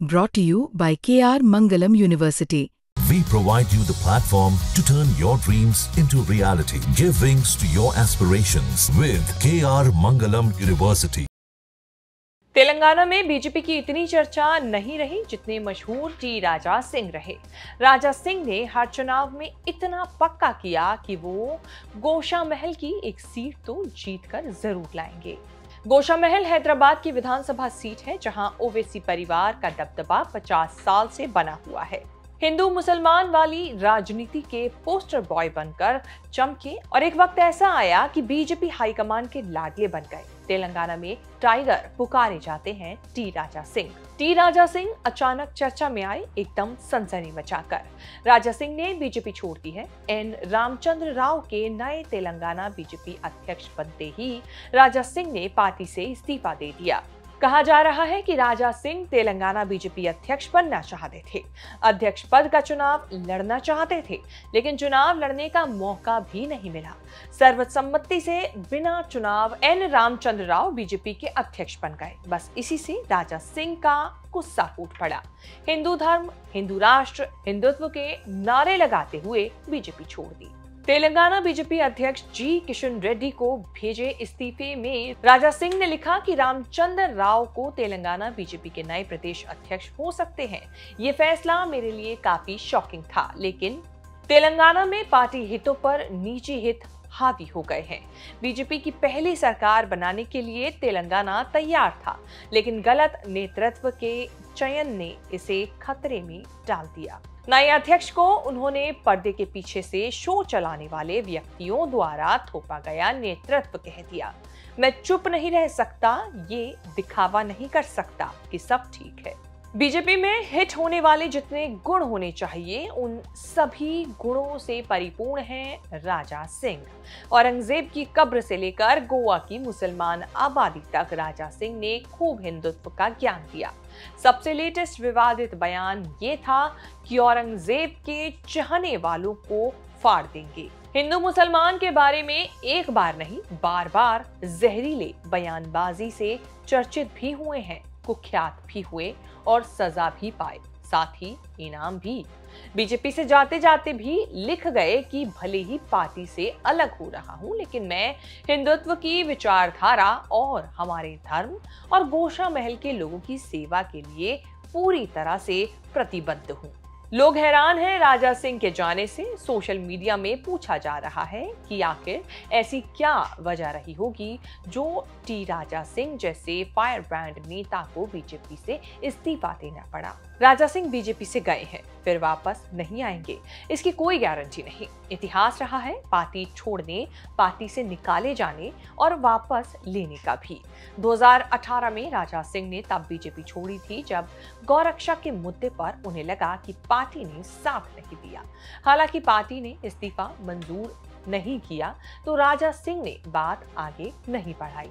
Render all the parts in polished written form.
Brought to you by KR Mangalam University. We provide you the platform to turn your dreams into reality. Give wings to your aspirations with KR Mangalam University. Telangana में BJP की इतनी चर्चा नहीं रही जितने मशहूर T Raja Singh रहे। राजा सिंह ने हर चुनाव में इतना पक्का किया कि वो गोशामहल की एक सीट तो जीतकर जरूर लाएंगे। गोशामहल हैदराबाद की विधानसभा सीट है जहां ओवैसी परिवार का दबदबा 50 साल से बना हुआ है। हिंदू मुसलमान वाली राजनीति के पोस्टर बॉय बनकर चमके और एक वक्त ऐसा आया कि बीजेपी हाईकमान के लाडले बन गए। तेलंगाना में टाइगर पुकारे जाते हैं टी राजा सिंह। टी राजा सिंह अचानक चर्चा में आए एकदम सनसनी मचाकर। राजा सिंह ने बीजेपी छोड़ दी है। एन रामचंद्र राव के नए तेलंगाना बीजेपी अध्यक्ष बनते ही राजा सिंह ने पार्टी से इस्तीफा दे दिया। कहा जा रहा है कि राजा सिंह तेलंगाना बीजेपी अध्यक्ष बनना चाहते थे, अध्यक्ष पद का चुनाव लड़ना चाहते थे, लेकिन चुनाव लड़ने का मौका भी नहीं मिला। सर्वसम्मति से बिना चुनाव एन रामचंद्र राव बीजेपी के अध्यक्ष बन गए। बस इसी से राजा सिंह का गुस्सा फूट पड़ा। हिंदू धर्म, हिंदू राष्ट्र, हिंदुत्व के नारे लगाते हुए बीजेपी छोड़ दी। तेलंगाना बीजेपी अध्यक्ष जी किशन रेड्डी को भेजे इस्तीफे में राजा सिंह ने लिखा कि रामचंद्र राव को तेलंगाना बीजेपी के नए प्रदेश अध्यक्ष हो सकते हैं। ये फैसला मेरे लिए काफी शॉकिंग था, लेकिन तेलंगाना में पार्टी हितों पर निजी हित हावी हो गए हैं। बीजेपी की पहली सरकार बनाने के लिए तेलंगाना तैयार था, लेकिन गलत नेतृत्व के चयन ने इसे खतरे में डाल दिया। नए अध्यक्ष को उन्होंने पर्दे के पीछे से शो चलाने वाले व्यक्तियों द्वारा थोपा गया नेतृत्व कह दिया। मैं चुप नहीं रह सकता, ये दिखावा नहीं कर सकता कि सब ठीक है। बीजेपी में हिट होने वाले जितने गुण होने चाहिए उन सभी गुणों से परिपूर्ण हैं राजा सिंह। औरंगजेब की कब्र से लेकर गोवा की मुसलमान आबादी तक राजा सिंह ने खूब हिंदुत्व का ज्ञान दिया। सबसे लेटेस्ट विवादित बयान ये था कि औरंगजेब के चाहने वालों को फाड़ देंगे। हिंदू मुसलमान के बारे में एक बार नहीं बार बार जहरीले बयानबाजी से चर्चित भी हुए हैं, कुख्यात भी हुए और सजा भी पाए, साथ ही इनाम भी। बीजेपी से जाते जाते भी लिख गए कि भले ही पार्टी से अलग हो रहा हूं, लेकिन मैं हिंदुत्व की विचारधारा और हमारे धर्म और गोशामहल के लोगों की सेवा के लिए पूरी तरह से प्रतिबद्ध हूं। लोग हैरान हैं राजा सिंह के जाने से। सोशल मीडिया में पूछा जा रहा है कि आखिर ऐसी क्या वजह रही होगी जो टी राजा सिंह जैसे फायर ब्रांड नेता को बीजेपी से इस्तीफा देना पड़ा। राजा सिंह बीजेपी से गए हैं, फिर वापस नहीं आएंगे, इसकी कोई गारंटी नहीं। इतिहास रहा है पार्टी छोड़ने, पार्टी से निकाले जाने और वापस लेने का भी। 2018 में राजा सिंह ने तब बीजेपी छोड़ी थी जब गौरक्षा के मुद्दे पर उन्हें लगा कि पार्टी ने साथ नहीं दिया। हालांकि पार्टी ने इस्तीफा मंजूर नहीं किया तो राजा सिंह ने बात आगे नहीं बढ़ाई।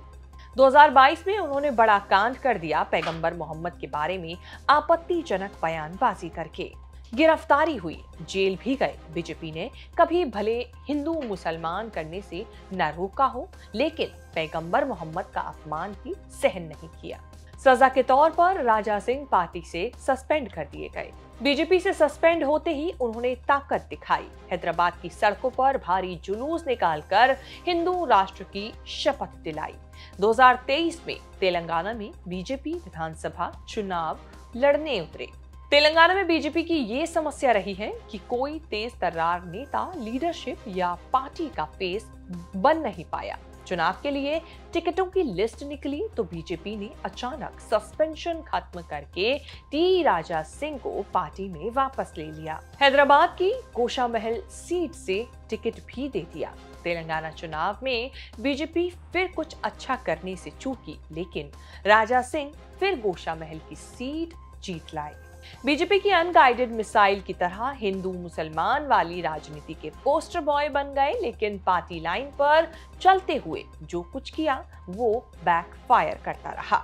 2022 में उन्होंने बड़ा कांड कर दिया। पैगंबर मोहम्मद के बारे में आपत्तिजनक बयानबाजी करके गिरफ्तारी हुई, जेल भी गए। बीजेपी ने कभी भले हिंदू मुसलमान करने से न रोका हो, लेकिन पैगंबर मोहम्मद का अपमान भी सहन नहीं किया। सजा के तौर पर राजा सिंह पार्टी से सस्पेंड कर दिए गए। बीजेपी से सस्पेंड होते ही उन्होंने ताकत दिखाई। हैदराबाद की सड़कों पर भारी जुलूस निकालकर हिंदू राष्ट्र की शपथ दिलाई। 2023 में तेलंगाना में बीजेपी विधानसभा चुनाव लड़ने उतरे। तेलंगाना में बीजेपी की ये समस्या रही है कि कोई तेज तर्रार नेता लीडरशिप या पार्टी का फेस बन नहीं पाया। चुनाव के लिए टिकटों की लिस्ट निकली तो बीजेपी ने अचानक सस्पेंशन खत्म करके टी राजा सिंह को पार्टी में वापस ले लिया। हैदराबाद की गोशामहल सीट से टिकट भी दे दिया। तेलंगाना चुनाव में बीजेपी फिर कुछ अच्छा करने से चूकी, लेकिन राजा सिंह फिर गोशामहल की सीट जीत लाए। बीजेपी की अनगाइडेड मिसाइल की तरह हिंदू मुसलमान वाली राजनीति के पोस्टर बॉय बन गए, लेकिन पार्टी लाइन पर चलते हुए जो कुछ किया वो बैकफायर करता रहा।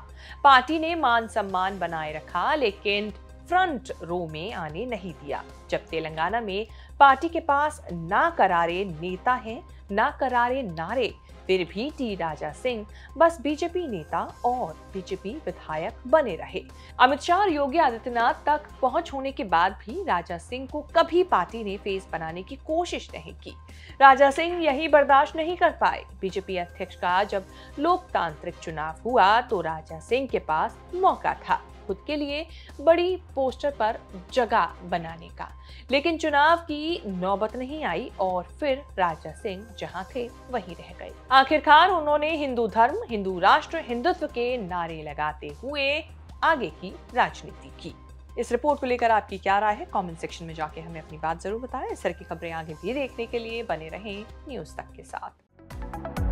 पार्टी ने मान सम्मान बनाए रखा, लेकिन फ्रंट रो में आने नहीं दिया। जब तेलंगाना में पार्टी के पास ना करारे नेता हैं, ना करारे नारे, फिर भी टी राजा सिंह बस बीजेपी नेता और बीजेपी विधायक बने रहे। अमित शाह और योगी आदित्यनाथ तक पहुंच होने के बाद भी राजा सिंह को कभी पार्टी ने फेस बनाने की कोशिश नहीं की। राजा सिंह यही बर्दाश्त नहीं कर पाए। बीजेपी अध्यक्ष का जब लोकतांत्रिक चुनाव हुआ तो राजा सिंह के पास मौका था खुद के लिए बड़ी पोस्टर पर जगह बनाने का, लेकिन चुनाव की नौबत नहीं आई और फिर राजा सिंह जहां थे वहीं रह गए। आखिरकार उन्होंने हिंदू धर्म, हिंदू राष्ट्र, हिंदुत्व के नारे लगाते हुए आगे की राजनीति की। इस रिपोर्ट को लेकर आपकी क्या राय है? कमेंट सेक्शन में जाके हमें अपनी बात जरूर बताएं। इस तरह की खबरें आगे भी देखने के लिए बने रहें न्यूज़ तक के साथ।